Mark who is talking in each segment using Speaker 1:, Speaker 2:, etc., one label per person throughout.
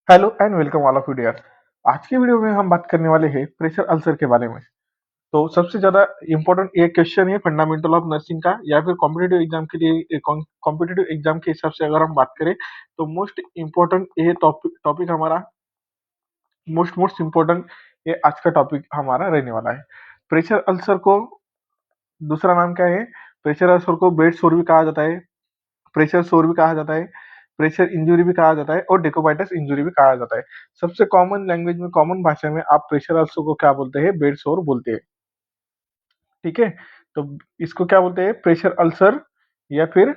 Speaker 1: Hello and welcome all of you dear. आज की video में हम बात करने वाले हैं प्रेशर अल्सर के बारे में। तो सबसे ज्यादा इम्पोर्टेंट ये क्वेश्चन है फंडामेंटल ऑफ नर्सिंग का, या फिर कॉम्पिटेटिव एग्जाम के लिए कॉम्पिटेटिव एग्जाम के हिसाब से अगर हम बात करें तो मोस्ट इम्पोर्टेंट ये टॉपिक हमारा मोस्ट मोस्ट इम्पोर्टेंट ये आज का टॉपिक हमारा रहने वाला है। प्रेशर अल्सर को दूसरा नाम क्या है? प्रेशर अल्सर को बेड सोर भी कहा जाता है, प्रेशर सोर भी कहा जाता है, प्रेशर इंजरी भी कहा जाता है और डेकोबाइटस इंजरी भी कहा जाता है। सबसे कॉमन लैंग्वेज में, कॉमन भाषा में आप प्रेशर अल्सर को क्या बोलते हैं? बेड सोर बोलते हैं। ठीक है, तो इसको क्या बोलते हैं? प्रेशर अल्सर या फिर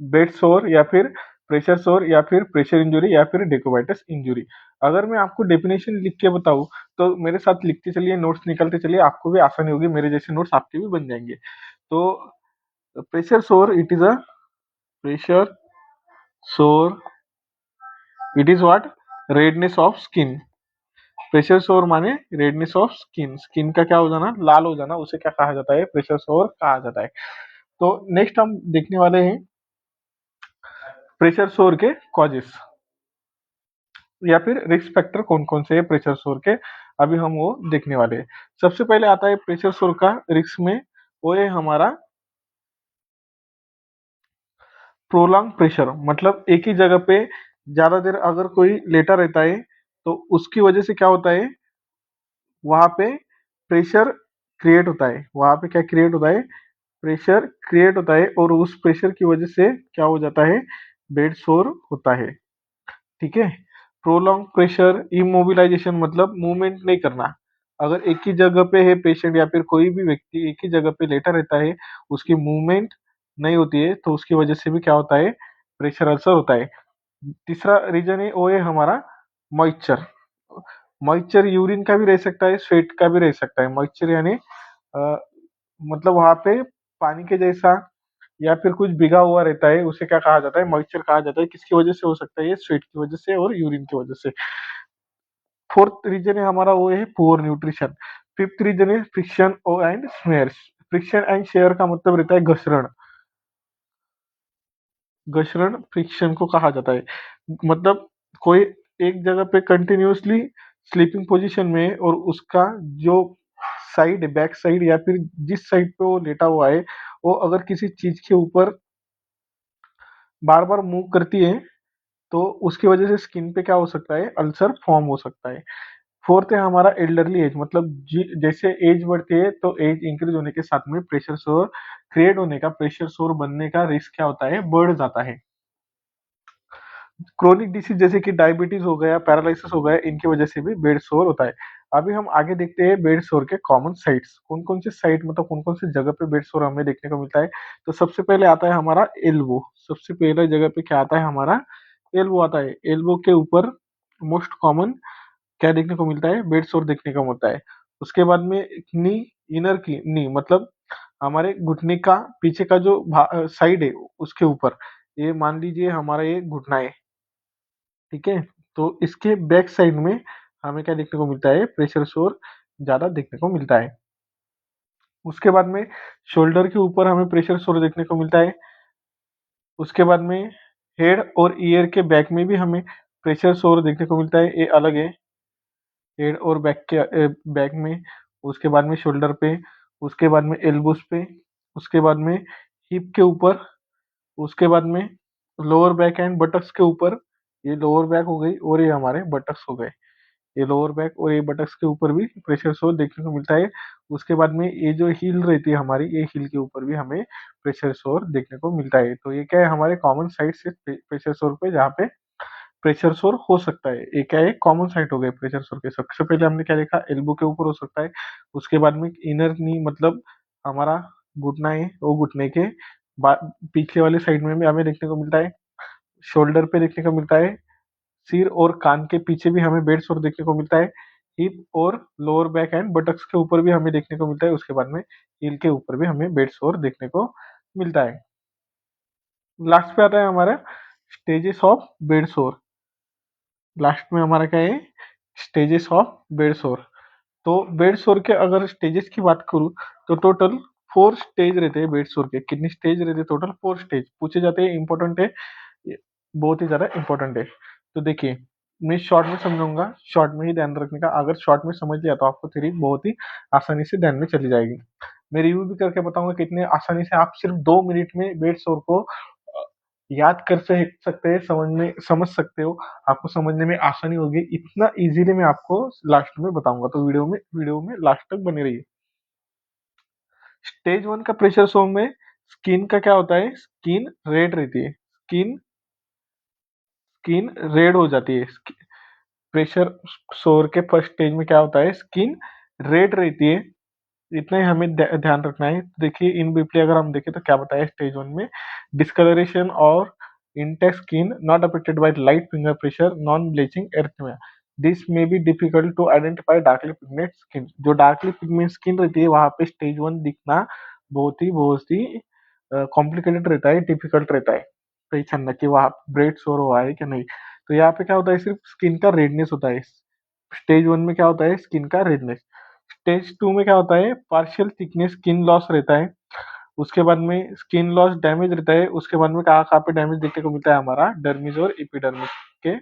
Speaker 1: बेड सोर या फिर प्रेशर सोर या फिर प्रेशर इंजरी या फिर डेकोबाइटस इंजरी। अगर मैं आपको डेफिनेशन लिख के बताऊं तो मेरे साथ लिखते चलिए, नोट्स निकालते चलिए, आपको भी आसानी होगी, मेरे जैसे नोट्स आपके भी बन जाएंगे। तो प्रेशर सोर, इट इज अ प्रेशर सोर, it is what? Redness of skin. Pressure सोर माने रेडनेस ऑफ स्किन, स्किन का क्या हो जाना? लाल हो जाना, उसे क्या कहा जाता है? प्रेशर सोर कहा जाता है। तो नेक्स्ट हम देखने वाले हैं प्रेशर सोर के कॉजेस या फिर रिस्क फैक्टर कौन कौन से है प्रेशर सोर के, अभी हम वो देखने वाले हैं। सबसे पहले आता है प्रेशर सोर का रिस्क में, वो है हमारा प्रोलॉन्ग प्रेशर। मतलब एक ही जगह पे ज्यादा देर अगर कोई लेटा रहता है तो उसकी वजह से क्या होता है? वहां पे प्रेशर क्रिएट होता है। वहां पे क्या क्रिएट होता है? प्रेशर क्रिएट होता है और उस प्रेशर की वजह से क्या हो जाता है? बेड सोर होता है। ठीक है, प्रोलॉन्ग प्रेशर इमोबिलाइजेशन मतलब मूवमेंट नहीं करना। अगर एक ही जगह पे है पेशेंट या फिर कोई भी व्यक्ति एक ही जगह पे लेटा रहता है, उसकी मूवमेंट नहीं होती है, तो उसकी वजह से भी क्या होता है? प्रेशर अल्सर होता है। तीसरा रीजन है वो है हमारा मॉइस्चर। मॉइस्चर यूरिन का भी रह सकता है, स्वेट का भी रह सकता है। मॉइस्चर यानी मतलब वहां पे पानी के जैसा या फिर कुछ भीगा हुआ रहता है, उसे क्या कहा जाता है? मॉइस्चर कहा जाता है। किसकी वजह से हो सकता है? ये स्वेट की वजह से और यूरिन की वजह से। फोर्थ रीजन है हमारा वो है पुअर न्यूट्रिशन। फिफ्थ रीजन है friction and smears. Friction and shear का मतलब रहता है घसरण। घसरण फ्रिक्शन को कहा जाता है। मतलब कोई एक जगह पे कंटिन्यूअसली स्लीपिंग पोजीशन में और उसका जो साइड, बैक साइड या फिर जिस साइड पे वो लेटा हुआ है, वो अगर किसी चीज के ऊपर बार बार मूव करती है तो उसकी वजह से स्किन पे क्या हो सकता है? अल्सर फॉर्म हो सकता है। फोर्थ है हमारा एल्डरली एज। मतलब जैसे एज बढ़ती है तो एज इंक्रीज होने के साथ में प्रेशर सोर क्रिएट होने का, प्रेशर सोर बनने का रिस्क क्या होता है? बढ़ जाता है। क्रोनिक डिसीज जैसे कि डायबिटीज हो गया, पैरालिसिस हो गया, इनकी वजह से भी बेड सोर होता है। अभी हम आगे देखते हैं बेड सोर के कॉमन साइट्स। कौन कौन से साइट, मतलब कौन कौन से जगह पे बेड सोर हमें देखने को मिलता है? तो सबसे पहले आता है हमारा एल्बो। सबसे पहले जगह पे क्या आता है? हमारा एल्बो आता है। एल्बो के ऊपर मोस्ट कॉमन क्या देखने को मिलता है? बेड सोर देखने को मिलता है। उसके बाद में नी, इनर की नी मतलब हमारे घुटने का पीछे का जो साइड है उसके ऊपर, ये मान लीजिए हमारा ये घुटना है। ठीक है, तो इसके बैक साइड में हमें क्या देखने को मिलता है? प्रेशर सोर ज्यादा देखने को मिलता है। उसके बाद में शोल्डर के ऊपर हमें प्रेशर सोर देखने को मिलता है। उसके बाद में हेड और ईयर के बैक में भी हमें प्रेशर सोर देखने को मिलता है, ये अलग है। हेड और बैक के बैक में, उसके बाद में शोल्डर पे, उसके बाद में एल्बोस पे, उसके बाद में हिप के ऊपर, उसके बाद में लोअर बैक एंड बटक्स के ऊपर। ये लोअर बैक हो गई और ये हमारे बटक्स हो गए। ये लोअर बैक और ये बटक्स के ऊपर भी प्रेशर सोर देखने को मिलता है। उसके बाद में ये जो हील रहती है हमारी, ये हील के ऊपर भी हमें प्रेशर सोर देखने को मिलता है। तो ये क्या है? हमारे कॉमन साइड से प्रेशर सोर पे जहाँ पे प्रेशर सोर हो सकता है। ये क्या है? कॉमन साइट हो गए प्रेशर सोर के। सबसे पहले हमने क्या देखा? एल्बो के ऊपर हो सकता है। उसके बाद में इनर नी मतलब हमारा घुटना है, वो घुटने के पीछे वाले साइड में भी हमें देखने को मिलता है। शोल्डर पे देखने को मिलता है। सिर और कान के पीछे भी हमें बेड सोर देखने को मिलता है। हिप और लोअर बैक एंड बटक्स के ऊपर भी हमें देखने को मिलता है। उसके बाद में हील के ऊपर भी हमें बेड सोर देखने को मिलता है। लास्ट पे आता है हमारा स्टेजेस ऑफ बेड सोर। लास्ट में हमारा क्या है? स्टेजेस ऑफ बेड सोर। तो बेड सोर के अगर स्टेजेस की बात करूं तो टोटल 4 स्टेज रहते हैं बेड सोर के। कितने स्टेज रहते हैं? टोटल 4 स्टेज पूछे जाते हैं। इंपॉर्टेंट है ये, बहुत ही ज्यादा इंपॉर्टेंट है। तो देखिए, मैं शॉर्ट में समझाऊंगा, शॉर्ट में ही ध्यान रखने का। अगर शॉर्ट में समझ लिया तो आपको थ्योरी बहुत ही आसानी से ध्यान में चली जाएगी। मैं रिव्यू भी करके बताऊंगा कितने आसानी से आप सिर्फ 2 मिनट में बेड शोर को याद कर सकते हैं, समझ सकते हो। आपको समझने में आसानी होगी, इतना इजीली मैं आपको लास्ट में बताऊंगा। तो वीडियो में लास्ट तक बने रहिए। स्टेज 1 का प्रेशर सोम में स्किन का क्या होता है, स्किन रेड रहती है, स्किन रेड हो जाती है। प्रेशर सोर के फर्स्ट स्टेज में क्या होता है, स्किन रेड रहती है। इतना ही हमें ध्यान रखना है। देखिए इन ब्रीफली अगर हम देखें तो क्या बताया स्टेज 1 में, डिस्कलरेशन और intact skin not affected by light finger pressure, non bleaching arrhythmia. This may be difficult to identify darkly pigment skin. जो डार्कली पिगमेंट स्किन रहती है वहां पे स्टेज 1 दिखना बहुत ही कॉम्प्लिकेटेड रहता है, डिफिकल्ट रहता है पहचानना कि वहां ब्रेड सोर हुआ है कि नहीं। तो यहाँ पे क्या होता है, सिर्फ स्किन का रेडनेस होता है। स्टेज 1 में क्या होता है, स्किन का रेडनेस। स्टेज 2 में क्या होता है, पार्शियल थिकनेस स्किन लॉस रहता है। उसके बाद में स्किन लॉस डैमेज रहता है। उसके बाद में कहाँ कहाँ पे डैमेज देखने को मिलता है, हमारा डर्मिस और एपिडर्मिस के,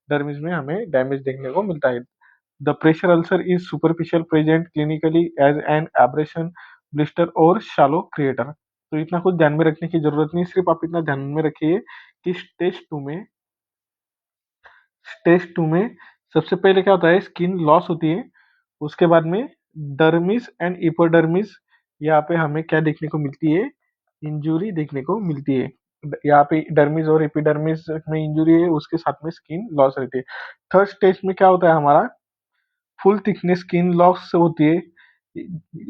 Speaker 1: डर्मिस में हमें डैमेज देखने को मिलता है। The pressure ulcer is superficial present clinically as an abrasion, blister और शालो क्रिएटर। तो इतना कुछ ध्यान में रखने की जरूरत नहीं, सिर्फ आप इतना ध्यान में रखिए कि स्टेज 2 में सबसे पहले क्या होता है, स्किन लॉस होती है। उसके बाद में डर्मिस एंड इपोडर्मिस, यहाँ पे हमें क्या देखने को मिलती है, इंजुरी देखने को मिलती है। यहाँ पे डर्मिस और एपिडर्मिस में इंजुरी है, उसके साथ में स्किन लॉस रहती है। थर्ड स्टेज में क्या होता है, हमारा फुल थिकनेस स्किन लॉस होती है,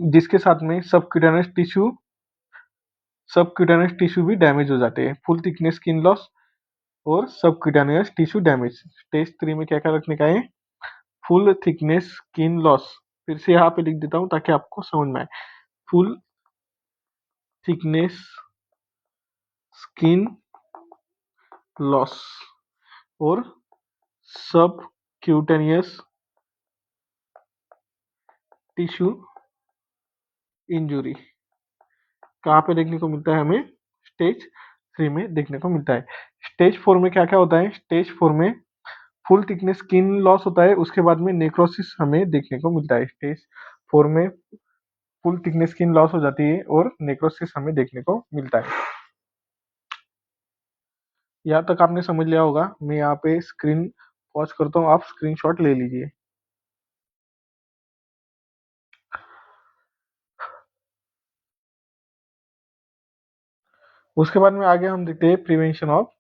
Speaker 1: जिसके साथ में सबक्यूटेनियस टिश्यू भी डैमेज हो जाते हैं। फुल थिकनेस स्किन लॉस और सबक्यूटेनियस टिश्यू डैमेज। स्टेज 3 में क्या क्या रखने का है, फुल थिकनेस स्किन लॉस। फिर से यहाँ पे लिख देता हूँ ताकि आपको समझ में आए। फुल थिकनेस स्किन लॉस और सब क्यूटेनियस टिश्यू इंजुरी कहाँ पे देखने को मिलता है, हमें स्टेज 3 में देखने को मिलता है। स्टेज 4 में क्या क्या होता है, स्टेज 4 में फुल थिकनेस स्किन लॉस होता है। उसके बाद में नेक्रोसिस हमें देखने को मिलता है। स्टेज 4 में फुल थिकनेस स्किन लॉस हो जाती है और नेक्रोसिस हमें देखने को मिलता है। यहाँ तक आपने समझ लिया होगा। मैं यहाँ पे स्क्रीन पॉज करता हूँ, आप स्क्रीनशॉट ले लीजिए। उसके बाद में आगे हम देखते हैं प्रिवेंशन ऑफ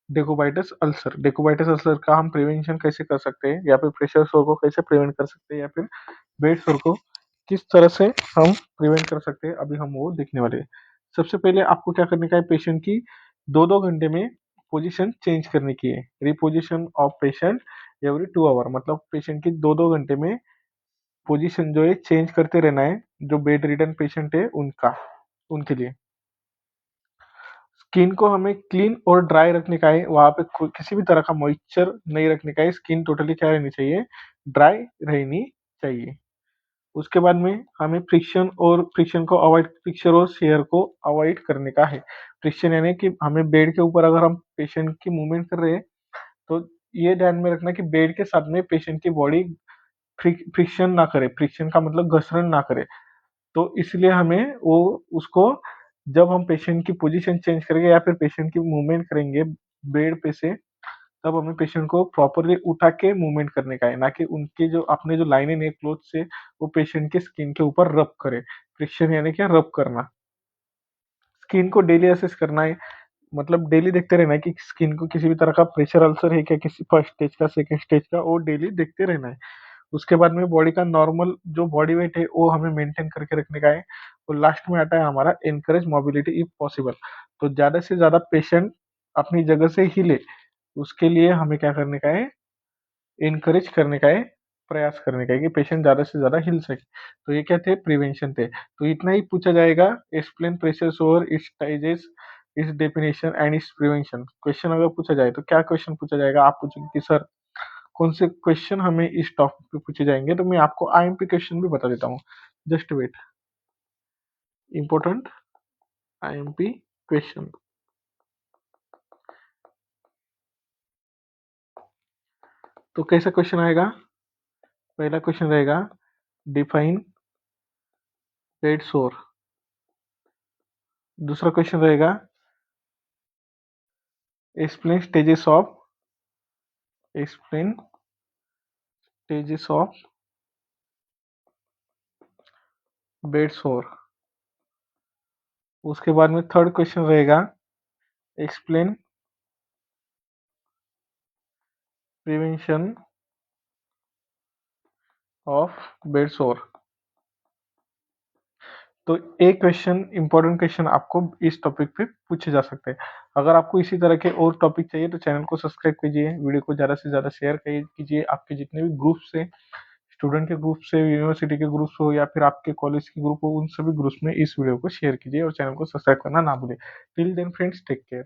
Speaker 1: डेकोबाइटस अल्सर। डेकोबाइटस अल्सर का हम प्रिवेंशन कैसे कर सकते हैं, या फिर प्रेशर सोर को कैसे प्रिवेंट कर सकते हैं, या फिर बेड सोर को किस तरह से हम प्रिवेंट कर सकते हैं, अभी हम वो देखने वाले हैं। सबसे पहले आपको क्या करने का है, पेशेंट की 2-2 घंटे में पोजीशन चेंज करने की है। Reposition of patient every 2 hour, मतलब पेशेंट की 2-2 घंटे में पोजीशन जो है चेंज करते रहना है। जो बेड रिडन पेशेंट है उनके लिए स्किन को हमें क्लीन और ड्राई रखने का है। वहां पे किसी भी तरह का मॉइस्चर नहीं रखने का है। स्किन टोटली क्या रहनी चाहिए, ड्राई रहनी चाहिए। उसके बाद में हमें फ्रिक्शन और शेयर को अवॉइड करने का है। फ्रिक्शन यानी कि हमें बेड के ऊपर अगर हम पेशेंट की मूवमेंट कर रहे हैं तो ये ध्यान में रखना कि बेड के साथ में पेशेंट की बॉडी फ्रिक्शन ना करे। फ्रिक्शन का मतलब घसरण ना करे। तो इसलिए हमें वो उसको, जब हम पेशेंट की पोजीशन चेंज करेंगे या फिर पेशेंट की मूवमेंट करेंगे बेड पे से, तब हमें पेशेंट को प्रॉपरली उठा के मूवमेंट करने का है, ना कि उनके जो अपने जो लाइनें हैं क्लोथ से वो पेशेंट के स्किन के ऊपर रब करे। फ्रिक्शन यानी क्या, रब करना। स्किन को डेली असेस करना है, मतलब डेली देखते रहना है कि स्किन को किसी भी तरह का प्रेशर अल्सर है क्या, किसी फर्स्ट स्टेज का, सेकंड स्टेज का, वो डेली देखते रहना है। उसके बाद में बॉडी का नॉर्मल जो बॉडी वेट है वो हमें मेंटेन करके रखने का है। और लास्ट में आता है हमारा एनकरेज मोबिलिटी इफ पॉसिबल। तो ज्यादा से ज्यादा पेशेंट अपनी जगह से हिले, उसके लिए हमें क्या करने का है, इनकरेज करने का है, प्रयास करने का है कि पेशेंट ज्यादा से ज्यादा हिल सके। तो ये क्या थे, प्रिवेंशन थे। तो इतना ही पूछा जाएगा। Explain pressure over it's stages, it's definition and it's prevention. Question अगर पूछा जाए तो क्या क्वेश्चन पूछा जाएगा, आप पूछेंगे कि सर कौन से क्वेश्चन हमें इस टॉपिक पे पूछे जाएंगे, तो मैं आपको आईएमपी क्वेश्चन भी बता देता हूँ। Just wait, important IMP question. तो कैसा क्वेश्चन आएगा? पहला क्वेश्चन रहेगा डिफाइन बेड सोर। दूसरा क्वेश्चन रहेगा एक्सप्लेन स्टेजेस ऑफ बेड सोर। उसके बाद में थर्ड क्वेश्चन रहेगा एक्सप्लेन प्रिवेंशन ऑफ बेड सोर। तो एक क्वेश्चन इंपॉर्टेंट क्वेश्चन आपको इस टॉपिक पे पूछे जा सकते हैं। अगर आपको इसी तरह के और टॉपिक चाहिए तो चैनल को सब्सक्राइब कीजिए, वीडियो को ज़्यादा से ज़्यादा शेयर कीजिए। आपके जितने भी ग्रुप्स हैं, स्टूडेंट के ग्रुप से, यूनिवर्सिटी के ग्रुप्स हो या फिर आपके कॉलेज के ग्रुप हो, उन सभी ग्रुप्स में इस वीडियो को शेयर कीजिए और चैनल को सब्सक्राइब करना ना भूलें। Till then friends, take care.